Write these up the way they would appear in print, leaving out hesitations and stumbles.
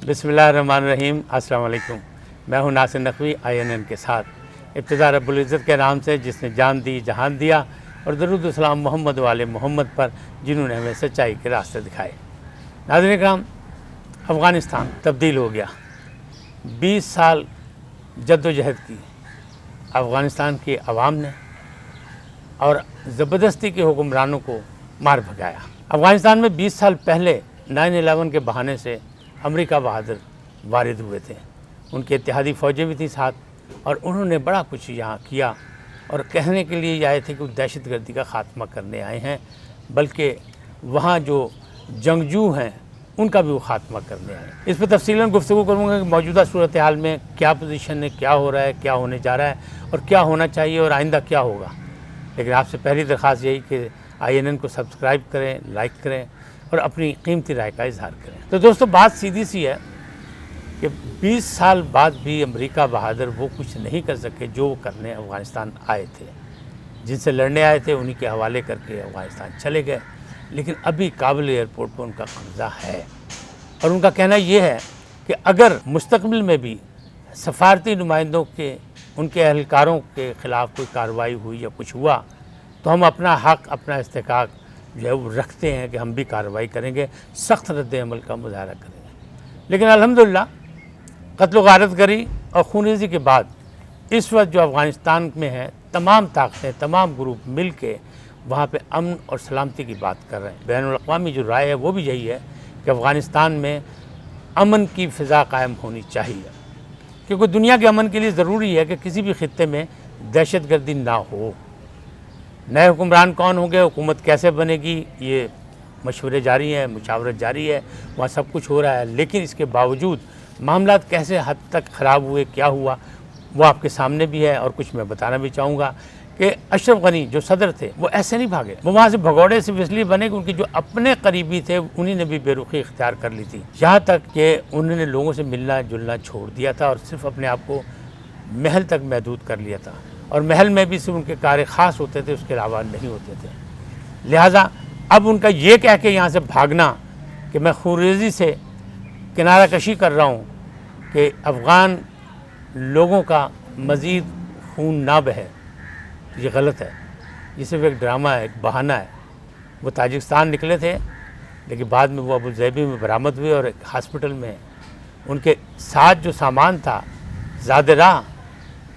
बिस्मिल्लाहिर्रहमानिर्रहीम। अस्सलाम वालेकुम। मैं हूं नासिर नकवी INN के साथ। इब्तिदा रब्बुल इज़्ज़त के नाम से जिसने जान दी जहान दिया, और दरूद सलाम मोहम्मद वाले मोहम्मद पर जिन्होंने हमें सच्चाई के रास्ते दिखाए। नाज़रीन इकराम, अफ़गानिस्तान तब्दील हो गया। 20 साल जद्दोजहद की अफ़गानिस्तान की आवाम ने और ज़बरदस्ती के हुक्मरानों को मार भगाया। अफ़गानिस्तान में 20 साल पहले 9/11 के बहाने से अमेरिका बहादुर वारिद हुए थे। उनके इत्तेहादी फ़ौजें भी थी साथ, और उन्होंने बड़ा कुछ यहाँ किया। और कहने के लिए आए थे कि वो दहशतगर्दी का ख़ात्मा करने आए हैं, बल्कि वहाँ जो जंगजू हैं उनका भी वो ख़ात्मा करने आए। इस पर तफ़सीलन गुफ्तगू करूँगा कि मौजूदा सूरत हाल में क्या पोजीशन है, क्या हो रहा है, क्या होने जा रहा है, और क्या होना चाहिए, और आइंदा क्या होगा। लेकिन आपसे पहली दरख्वास्त यही कि INN को सब्सक्राइब करें, लाइक करें और अपनी कीमती राय का इजहार करें। तो दोस्तों, बात सीधी सी है कि 20 साल बाद भी अमेरिका बहादुर वो कुछ नहीं कर सके जो वो करने अफ़गानिस्तान आए थे। जिनसे लड़ने आए थे उन्हीं के हवाले करके अफ़गानिस्तान चले गए। लेकिन अभी काबुल एयरपोर्ट पर उनका कब्ज़ा है, और उनका कहना ये है कि अगर मुस्तक़बिल में भी सफारती नुमाइंदों के, उनके एहलकारों के ख़िलाफ़ कोई कार्रवाई हुई या कुछ हुआ, तो हम अपना हक़, अपना इस्तेहक़ाक़ जो है वो रखते हैं कि हम भी कार्रवाई करेंगे, सख्त रद्द अमल का मुज़ाहरा करेंगे। लेकिन अल्हम्दुलिल्लाह क़त्ल व गारतगरी और खूनरेज़ी के बाद इस वक्त जो अफ़गानिस्तान में है, तमाम ताकतें, तमाम ग्रुप मिल के वहाँ पर अमन और सलामती की बात कर रहे हैं। बैनुल अक़वामी जो राय है वो भी यही है कि अफ़गानिस्तान में अमन की फ़िज़ा कायम होनी चाहिए, क्योंकि दुनिया के अमन के लिए ज़रूरी है कि किसी भी ख़ित्ते में दहशतगर्दी ना हो। नए हुक्मरान कौन होंगे, हुकूमत कैसे बनेगी, ये मशवरे जारी हैं, मुशावरत जारी है, वहाँ सब कुछ हो रहा है। लेकिन इसके बावजूद मामलात कैसे हद तक ख़राब हुए, क्या हुआ, वो आपके सामने भी है। और कुछ मैं बताना भी चाहूँगा कि अशरफ गनी जो सदर थे वो ऐसे नहीं भागे। वो वहाँ से भगौड़े सिर्फ इसलिए बने कि उनके जो अपने करीबी थे उन्हीं ने भी बेरुखी इख्तियार कर ली थी, यहाँ तक कि उन्होंने लोगों से मिलना जुलना छोड़ दिया था और सिर्फ अपने आप को महल तक महदूद कर लिया था। और महल में भी सिर्फ उनके कार्य ख़ास होते थे, उसके अलावा नहीं होते थे। लिहाजा अब उनका ये कह के यहाँ से भागना कि मैं खूनरेज़ी से किनारा कशी कर रहा हूँ कि अफ़गान लोगों का मज़ीद खून ना बहे, ये गलत है। ये सिर्फ एक ड्रामा है, एक बहाना है। वो ताजिकिस्तान निकले थे, लेकिन बाद में वो अबुज़ैबी में बरामद हुए और एक हॉस्पिटल में। उनके साथ जो सामान था ज़्यादा राह,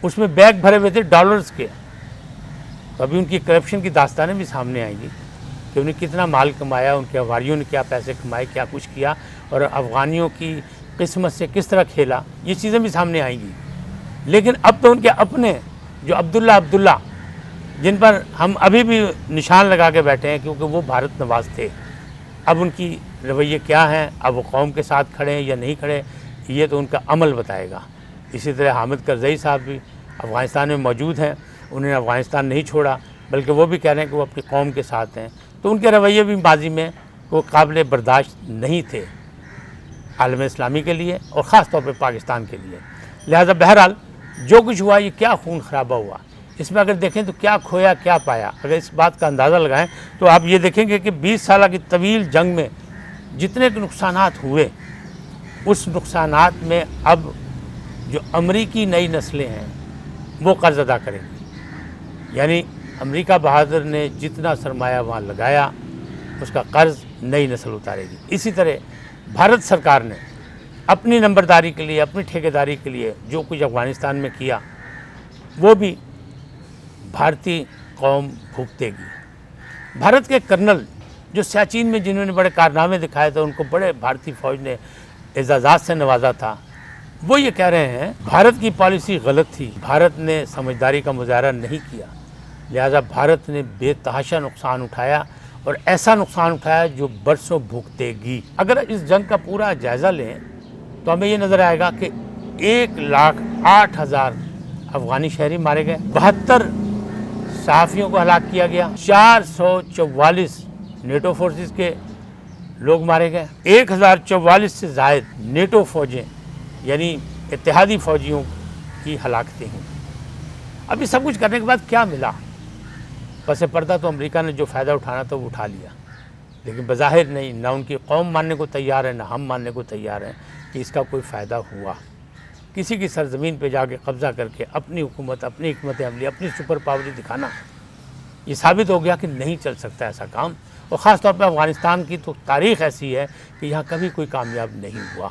उसमें बैग भरे हुए थे डॉलर्स के। तो अभी उनकी करप्शन की दास्तानें भी सामने आएंगी कि उन्हें कितना माल कमाया, उनके अवारियों ने क्या पैसे कमाए, क्या कुछ किया, और अफ़गानियों की किस्मत से किस तरह खेला, ये चीज़ें भी सामने आएंगी। लेकिन अब तो उनके अपने जो अब्दुल्ला जिन पर हम अभी भी निशान लगा के बैठे हैं क्योंकि वो भारत नवाज थे, अब उनकी रवैये क्या हैं, अब वो कौम के साथ खड़े हैं या नहीं खड़े, ये तो उनका अमल बताएगा। इसी तरह हामिद करज़ई साहब भी अफ़गानिस्तान में मौजूद हैं, उन्होंने अफ़गानिस्तान नहीं छोड़ा, बल्कि वो भी कह रहे हैं कि वो अपनी कौम के साथ हैं। तो उनके रवैये भी माजी में वो काबिल बर्दाश्त नहीं थे आलम इस्लामी के लिए और ख़ास तौर पर पाकिस्तान के लिए। लिहाजा बहरहाल जो कुछ हुआ, ये क्या खून खराबा हुआ, इसमें अगर देखें तो क्या खोया क्या पाया, अगर इस बात का अंदाज़ा लगाएं तो आप ये देखेंगे कि 20 साल की तवील जंग में जितने नुकसानात हुए, उस नुकसानात में अब जो अमरीकी नई नस्लें हैं वो कर्ज़ अदा करेंगी। यानी अमेरिका बहादुर ने जितना सरमाया वहाँ लगाया, उसका कर्ज़ नई नस्ल उतारेगी। इसी तरह भारत सरकार ने अपनी नंबरदारी के लिए, अपनी ठेकेदारी के लिए जो कुछ अफ़गानिस्तान में किया, वो भी भारतीय कौम भुगतेगी। भारत के कर्नल जो सियाचिन में जिन्होंने बड़े कारनामे दिखाए थे, उनको बड़े भारतीय फ़ौज ने एजाज़ात से नवाजा था, वो ये कह रहे हैं भारत की पॉलिसी गलत थी, भारत ने समझदारी का मुजाहरा नहीं किया, लिहाजा भारत ने बेतहाशा नुकसान उठाया, और ऐसा नुकसान उठाया जो बरसों भुगतेगी। अगर इस जंग का पूरा जायज़ा लें तो हमें ये नज़र आएगा कि 1,08,000 अफ़गानी शहरी मारे गए, 72 सहाफ़ियों को हलाक किया गया, 444 नेटो फोर्सेस के लोग मारे गए, 1044 से ज़ायद नेटो फ़ौजें यानी इत्तेहादी फ़ौजियों की हलाकतें हुई। अभी सब कुछ करने के बाद क्या मिला? पस पर्दा तो अमेरिका ने जो फ़ायदा उठाना था वो उठा लिया, لیکن بظاہر نہیں، نہ ان کی قوم ماننے کو تیار ہے، نہ ہم ماننے کو تیار ہیں کہ اس کا کوئی فائدہ ہوا۔ کسی کی سرزمین پہ جا کے قبضہ کر کے اپنی حکومت، اپنی حکمت عملی، اپنی سپر پاوری دکھانا، یہ ثابت ہو گیا کہ نہیں چل سکتا ایسا کام۔ اور خاص طور پہ افغانستان کی تو تاریخ ایسی ہے کہ یہاں کبھی کوئی کامیاب نہیں ہوا۔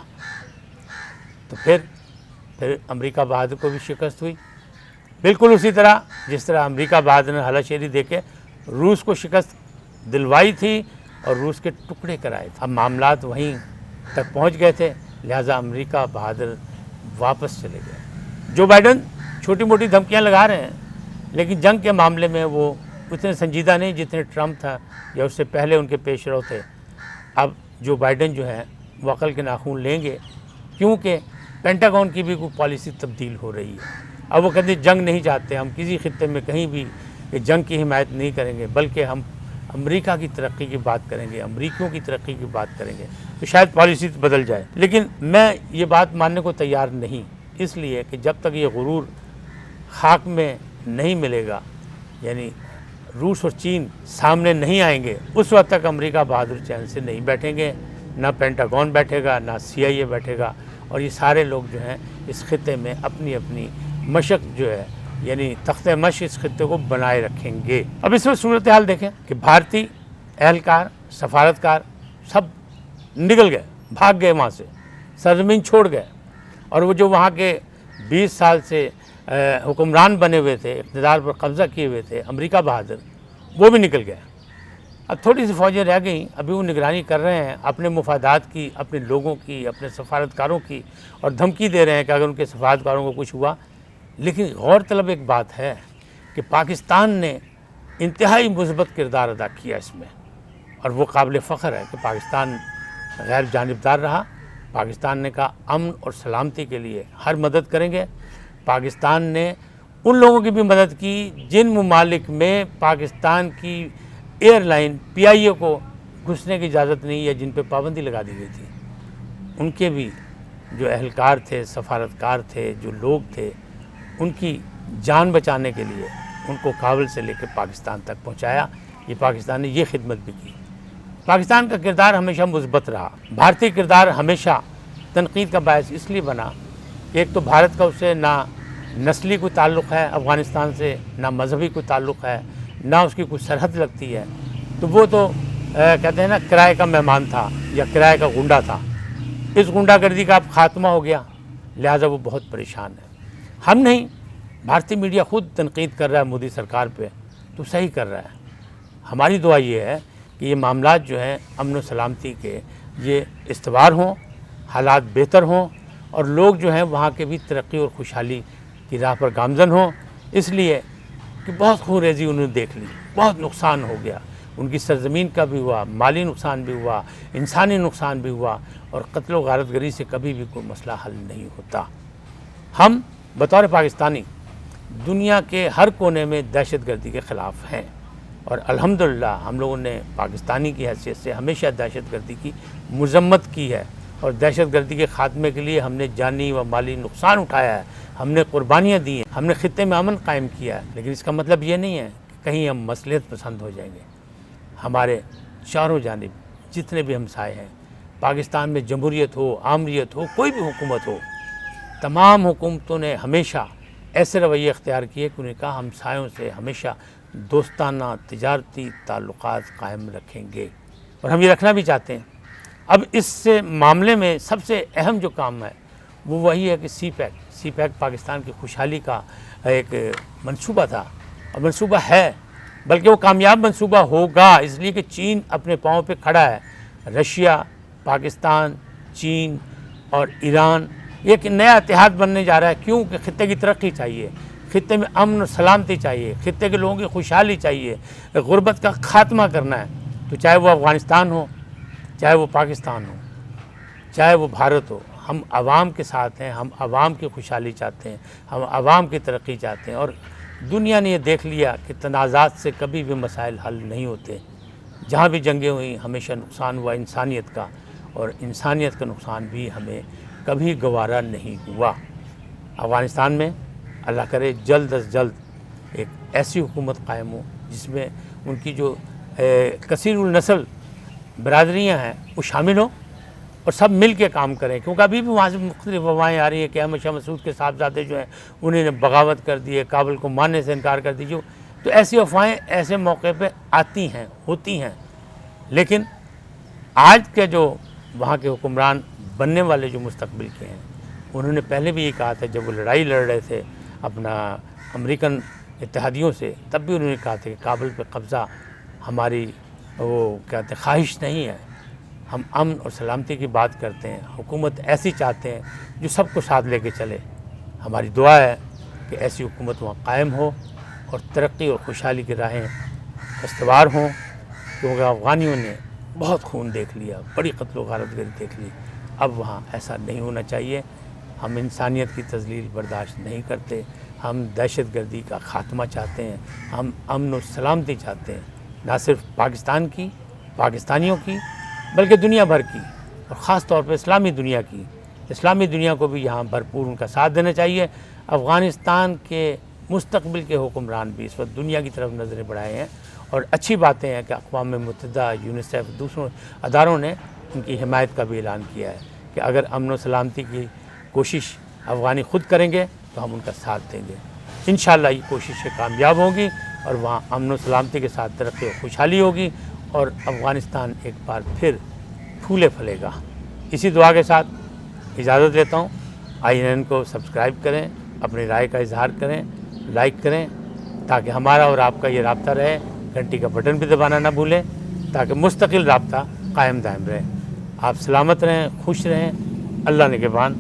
تو پھر امریکہ بہادر کو بھی شکست ہوئی، بالکل اسی طرح جس طرح امریکہ بہادر نے حلہ شیری دے کے روس کو شکست دلوائی تھی اور روس کے ٹکڑے کرائے تھے۔ اب معاملات وہیں تک پہنچ گئے تھے، لہٰذا امریکہ بہادر واپس چلے گئے۔ جو بائیڈن چھوٹی موٹی دھمکیاں لگا رہے ہیں، لیکن جنگ کے معاملے میں وہ اتنے سنجیدہ نہیں جتنے ٹرمپ تھا یا اس سے پہلے ان کے پیش رو تھے۔ اب جو بائیڈن جو ہے وہ عقل کے ناخن لیں گے، کیونکہ پینٹاگون کی بھی کوئی پالیسی تبدیل ہو رہی ہے۔ اب وہ کہتے ہیں جنگ نہیں چاہتے، ہم کسی خطے میں کہیں بھی جنگ کی حمایت نہیں کریں گے، بلکہ ہم امریکہ کی ترقی کی بات کریں گے، امریکیوں کی ترقی کی بات کریں گے، تو شاید پالیسی بدل جائے۔ لیکن میں یہ بات ماننے کو تیار نہیں، اس لیے کہ جب تک یہ غرور خاک میں نہیں ملے گا، یعنی روس اور چین سامنے نہیں آئیں گے، اس وقت تک امریکہ بہادر چین سے نہیں بیٹھیں گے، نہ پینٹاگون بیٹھے گا، نہ CIA بیٹھے گا، اور یہ سارے لوگ جو ہیں اس خطے میں اپنی اپنی مشق جو ہے، یعنی تخت مشق اس خطے کو بنائے رکھیں گے۔ اب اس وقت صورتحال دیکھیں کہ بھارتی اہلکار، سفارتکار سب نکل گئے، بھاگ گئے وہاں سے، سرزمین چھوڑ گئے، اور وہ جو وہاں کے 20 سال سے حکمران بنے ہوئے تھے، اقتدار پر قبضہ کیے ہوئے تھے، امریکہ بہادر، وہ بھی نکل گئے۔ اب تھوڑی سی فوجیں رہ گئیں، ابھی وہ نگرانی کر رہے ہیں اپنے مفادات کی، اپنے لوگوں کی، اپنے سفارتکاروں کی، اور دھمکی دے رہے ہیں کہ اگر ان کے سفارتکاروں کو کچھ ہوا۔ لیکن غور طلب ایک بات ہے کہ پاکستان نے انتہائی مثبت کردار ادا کیا اس میں، اور وہ قابل فخر ہے کہ پاکستان غیر جانبدار رہا۔ پاکستان نے کہا امن اور سلامتی کے لیے ہر مدد کریں گے۔ پاکستان نے ان لوگوں کی بھی مدد کی جن ممالک میں پاکستان کی ایئر لائن PIO کو گھسنے کی اجازت نہیں، یا جن پہ پابندی لگا دی گئی تھی، ان کے بھی جو اہلکار تھے، سفارتکار تھے، جو لوگ تھے، ان کی جان بچانے کے لیے ان کو کابل سے لے کے پاکستان تک پہنچایا۔ یہ پاکستان نے یہ خدمت بھی کی۔ پاکستان کا کردار ہمیشہ مثبت رہا۔ بھارتی کردار ہمیشہ تنقید کا باعث اس لیے بنا کہ ایک تو بھارت کا اس سے نہ نسلی کوئی تعلق ہے افغانستان سے، نہ مذہبی کوئی تعلق ہے، نہ اس کی کوئی سرحد لگتی ہے، تو وہ تو کہتے ہیں نا کرائے کا مہمان تھا یا کرائے کا غنڈہ تھا۔ اس غنڈہ گردی کا اب خاتمہ ہو گیا، لہٰذا وہ بہت پریشان ہے۔ ہم نہیں، بھارتی میڈیا خود تنقید کر رہا ہے مودی سرکار پہ، تو صحیح کر رہا ہے۔ ہماری دعا یہ ہے کہ یہ معاملات جو ہیں امن و سلامتی کے، یہ استوار ہوں، حالات بہتر ہوں، اور لوگ جو ہیں وہاں کے بھی ترقی اور خوشحالی کی راہ پر گامزن ہوں۔ اس لیے کہ بہت خون ریزی انہوں نے دیکھ لی، بہت نقصان ہو گیا، ان کی سرزمین کا بھی ہوا، مالی نقصان بھی ہوا، انسانی نقصان بھی ہوا، اور قتل و غارت گری سے کبھی بھی کوئی مسئلہ حل نہیں ہوتا۔ ہم بطور پاکستانی دنیا کے ہر کونے میں دہشت گردی کے خلاف ہیں، اور الحمدللہ ہم لوگوں نے پاکستانی کی حیثیت سے ہمیشہ دہشت گردی کی مذمت کی ہے، اور دہشت گردی کے خاتمے کے لیے ہم نے جانی و مالی نقصان اٹھایا ہے، ہم نے قربانیاں دی ہیں، ہم نے خطے میں امن قائم کیا ہے۔ لیکن اس کا مطلب یہ نہیں ہے کہ کہیں ہم مصلحت پسند ہو جائیں گے۔ ہمارے چاروں جانب جتنے بھی ہمسائے ہیں، پاکستان میں جمہوریت ہو، آمریت ہو، کوئی بھی حکومت ہو، تمام حکومتوں نے ہمیشہ ایسے رویے اختیار کیے کہ انہیں کہا ہمسایوں سے ہمیشہ دوستانہ تجارتی تعلقات قائم رکھیں گے، اور ہم یہ رکھنا بھی چاہتے ہیں۔ اب اس سے معاملے میں سب سے اہم جو کام ہے وہ وہی ہے کہ سی پیک پاکستان کی خوشحالی کا ایک منصوبہ تھا، اور منصوبہ ہے، بلکہ وہ کامیاب منصوبہ ہوگا، اس لیے کہ چین اپنے پاؤں پہ کھڑا ہے۔ رشیا، پاکستان، چین اور ایران ایک نیا اتحاد بننے جا رہا ہے۔ کیوں؟ کہ خطے کی ترقی چاہیے، خطے میں امن و سلامتی چاہیے، خطے کے لوگوں کی خوشحالی چاہیے، غربت کا خاتمہ کرنا ہے۔ تو چاہے وہ افغانستان ہو، چاہے وہ پاکستان ہو، چاہے وہ بھارت ہو، ہم عوام کے ساتھ ہیں، ہم عوام کی خوشحالی چاہتے ہیں، ہم عوام کی ترقی چاہتے ہیں۔ اور دنیا نے یہ دیکھ لیا کہ تنازعات سے کبھی بھی مسائل حل نہیں ہوتے۔ جہاں بھی جنگیں ہوئیں ہمیشہ نقصان ہوا انسانیت کا، اور انسانیت کا نقصان بھی ہمیں کبھی گوارا نہیں ہوا۔ افغانستان میں اللہ کرے جلد از جلد ایک ایسی حکومت قائم ہو جس میں ان کی جو کثیر النسل बरादरियाँ हैं वो शामिल हों और सब मिल के काम करें, क्योंकि अभी भी वहाँ से मुख्तलिफ अफवाहें आ रही है कि अहमद शाह मसूद के साहबजादे जो हैं उन्होंने बगावत कर दी है, काबुल को मानने से इनकार कर दीजिए। तो ऐसी अफवाहें ऐसे मौके पे आती हैं, होती हैं, लेकिन आज के जो वहाँ के हुक्मरान बनने वाले जो मुस्तकबिल के हैं, उन्होंने पहले भी ये कहा था जब वो लड़ाई लड़ रहे थे अपना अमेरिकन इत्तेहादियों से, तब भी उन्होंने कहा था कि काबुल पे कब्ज़ा हमारी वो कहते हैं ख्वाहिश नहीं है, हम अमन और सलामती की बात करते हैं, हुकूमत ऐसी चाहते हैं जो सबको साथ लेके चले। हमारी दुआ है कि ऐसी हुकूमत वहाँ कायम हो और तरक्की और खुशहाली की राहें इस्तवार हों, क्योंकि अफ़गानियों ने बहुत खून देख लिया, बड़ी क़त्ल व गारतगरी देख ली। अब वहाँ ऐसा नहीं होना चाहिए। हम इंसानियत की तज़लील बर्दाश्त नहीं करते, हम दहशत गर्दी का ख़ात्मा चाहते हैं, हम अमन और सलामती चाहते हैं, ना सिर्फ पाकिस्तान की, पाकिस्तानियों की, बल्कि दुनिया भर की, और ख़ास तौर पर इस्लामी दुनिया की। इस्लामी दुनिया को भी यहाँ भरपूर उनका साथ देना चाहिए। अफ़गानिस्तान के मुस्तकबिल के हुक्मरान भी इस वक्त दुनिया की तरफ नज़रें बढ़ाए हैं, और अच्छी बातें हैं कि अक़वाम मुत्तहिदा, यूनिसेफ, दूसरों अदारों ने उनकी हिमायत का भी ऐलान किया है कि अगर अमन व सलामती की कोशिश अफ़गानी ख़ुद करेंगे तो हम उनका साथ देंगे। इंशाअल्लाह ये कोशिशें कामयाब होंगी और वहाँ अमन व सलामती के साथ तरक्की और खुशहाली होगी और अफ़गानिस्तान एक बार फिर फूले फलेगा। इसी दुआ के साथ इजाज़त लेता हूँ। INN को सब्सक्राइब करें, अपनी राय का इजहार करें, लाइक करें, ताकि हमारा और आपका ये राब्ता रहे। घंटी का बटन भी दबाना ना भूलें, ताकि मुस्तकिल राब्ता कायम दायम रहे। आप सलामत रहें, खुश रहें। अल्लाह निगहबान।